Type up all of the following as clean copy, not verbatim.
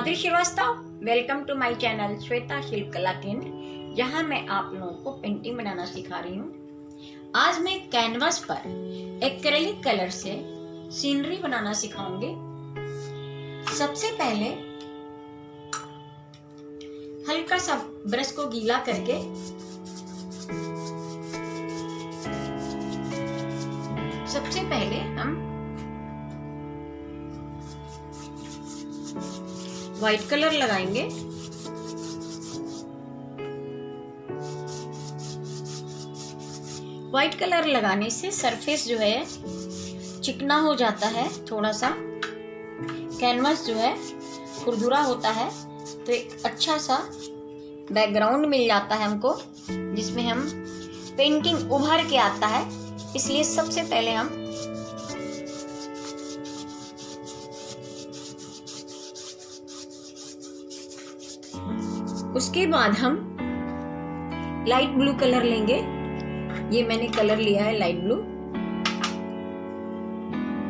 Madhuri Srivastava, welcome to my channel Shweta Shilp Kala केंद्र, जहां मैं आप लोगों को पेंटिंग बनाना सिखा रही हूँ। आज मैं कैनवास पर एक्रेलिक कलर से सीनरी बनाना सिखाऊंगी। सबसे पहले हल्का सा ब्रश को गीला करके सबसे पहले हम व्हाइट कलर लगाएंगे। व्हाइट कलर लगाने से सरफेस जो है चिकना हो जाता है, थोड़ा सा कैनवास जो है खुरदुरा होता है, तो एक अच्छा सा बैकग्राउंड मिल जाता है हमको, जिसमें हम पेंटिंग उभर के आता है। इसलिए सबसे पहले हम उसके बाद हम लाइट ब्लू कलर लेंगे। ये मैंने कलर लिया है लाइट ब्लू,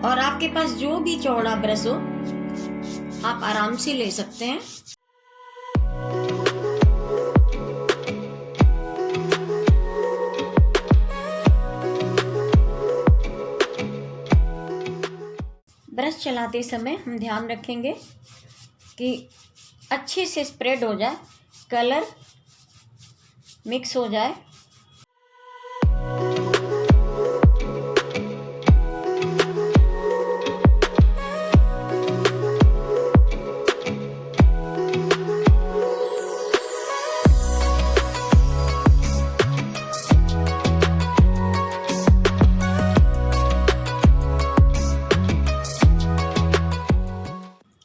और आपके पास जो भी चौड़ा ब्रश हो आप आराम से ले सकते हैं। ब्रश चलाते समय हम ध्यान रखेंगे कि अच्छे से स्प्रेड हो जाए, कलर मिक्स हो जाए।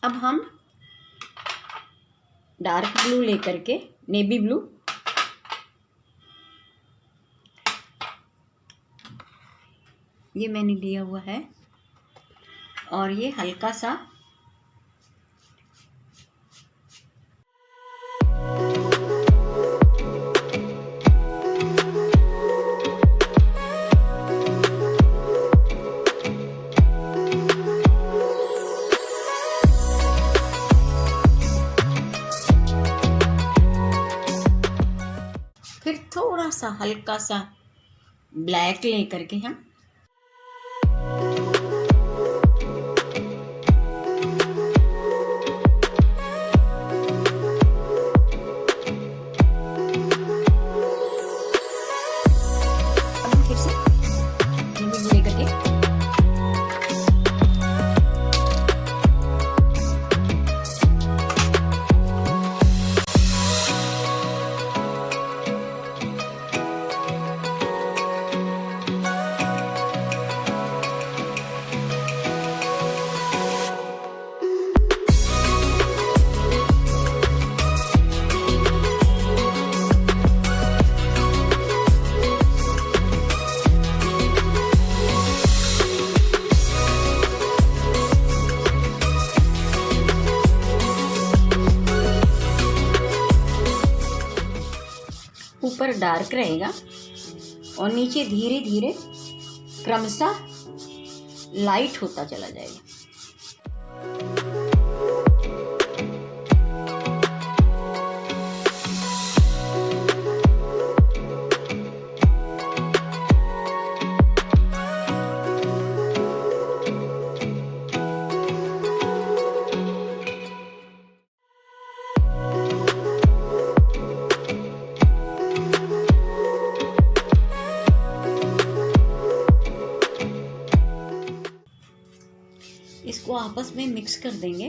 अब हम डार्क ब्लू लेकर के, नेवी ब्लू, ये मैंने लिया हुआ है, और ये हल्का सा फिर थोड़ा सा हल्का सा ब्लैक लेकर के हम फिर से लेकर के ऊपर डार्क रहेगा और नीचे धीरे धीरे क्रमशः लाइट होता चला जाएगा। इसको आपस में मिक्स कर देंगे।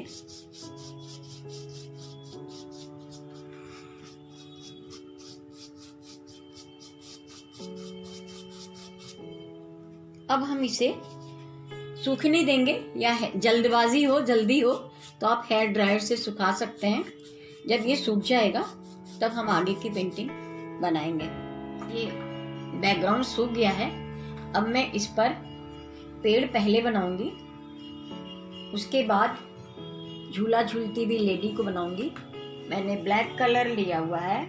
अब हम इसे सूखने देंगे, या जल्दबाजी हो, जल्दी हो तो आप हेयर ड्रायर से सुखा सकते हैं। जब ये सूख जाएगा तब हम आगे की पेंटिंग बनाएंगे। ये बैकग्राउंड सूख गया है। अब मैं इस पर पेड़ पहले बनाऊंगी, उसके बाद झूला झूलती हुई लेडी को बनाऊंगी। मैंने ब्लैक कलर लिया हुआ है।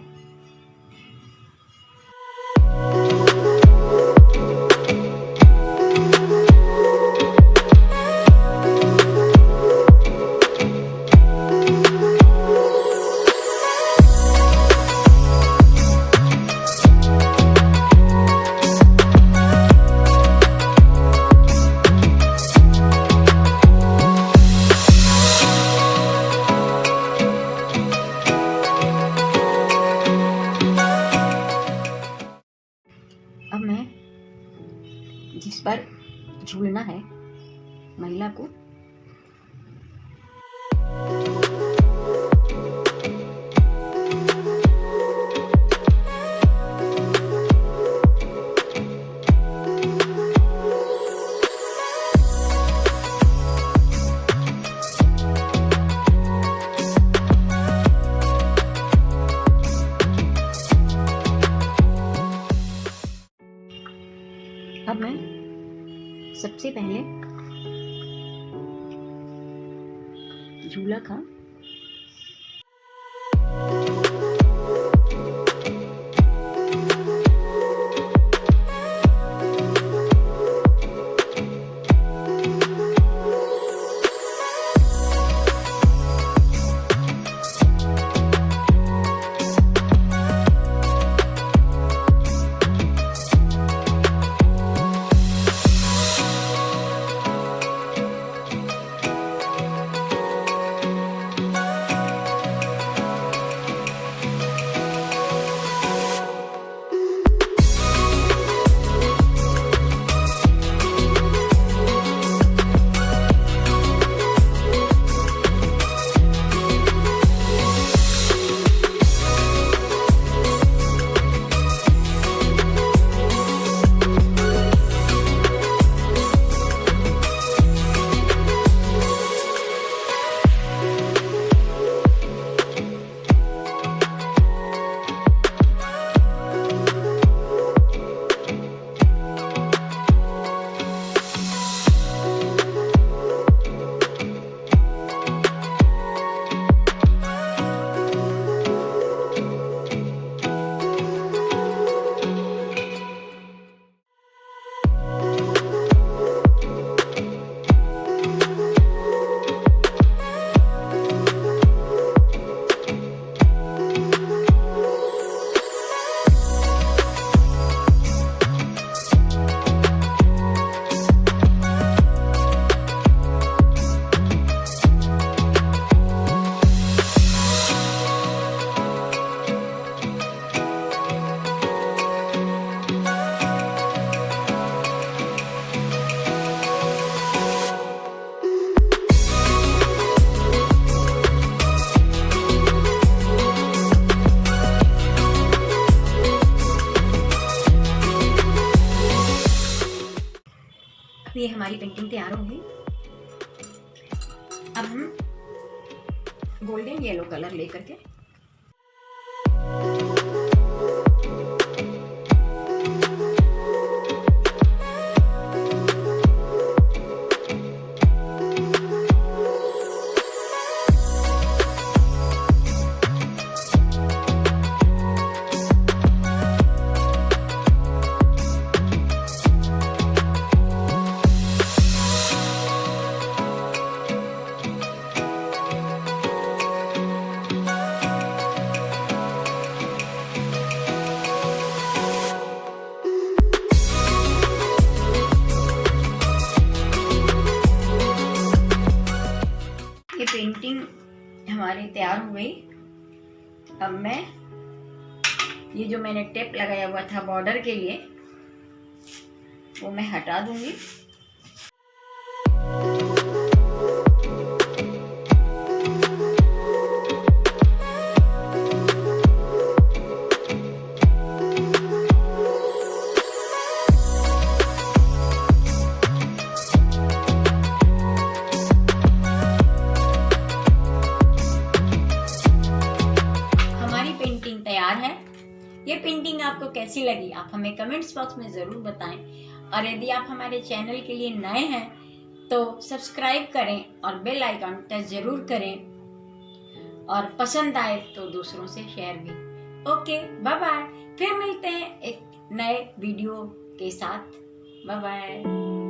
पर झूलना है महिला को। अब मैं सबसे पहले झूला का ये हमारी पेंटिंग तैयार हो गई। अब हम गोल्डन येलो कलर लेकर के पेंटिंग हमारी तैयार हो गई। अब मैं ये जो मैंने टेप लगाया हुआ था बॉर्डर के लिए वो मैं हटा दूंगी। तैयार है। ये पेंटिंग आपको कैसी लगी आप हमें कमेंट्स बॉक्स में ज़रूर बताएं, और यदि आप हमारे चैनल के लिए नए हैं तो सब्सक्राइब करें और बेल आइकन टच ज़रूर करें, और पसंद आए तो दूसरों से शेयर भी। Okay, bye bye. फिर मिलते हैं एक नए वीडियो के साथ। Bye bye.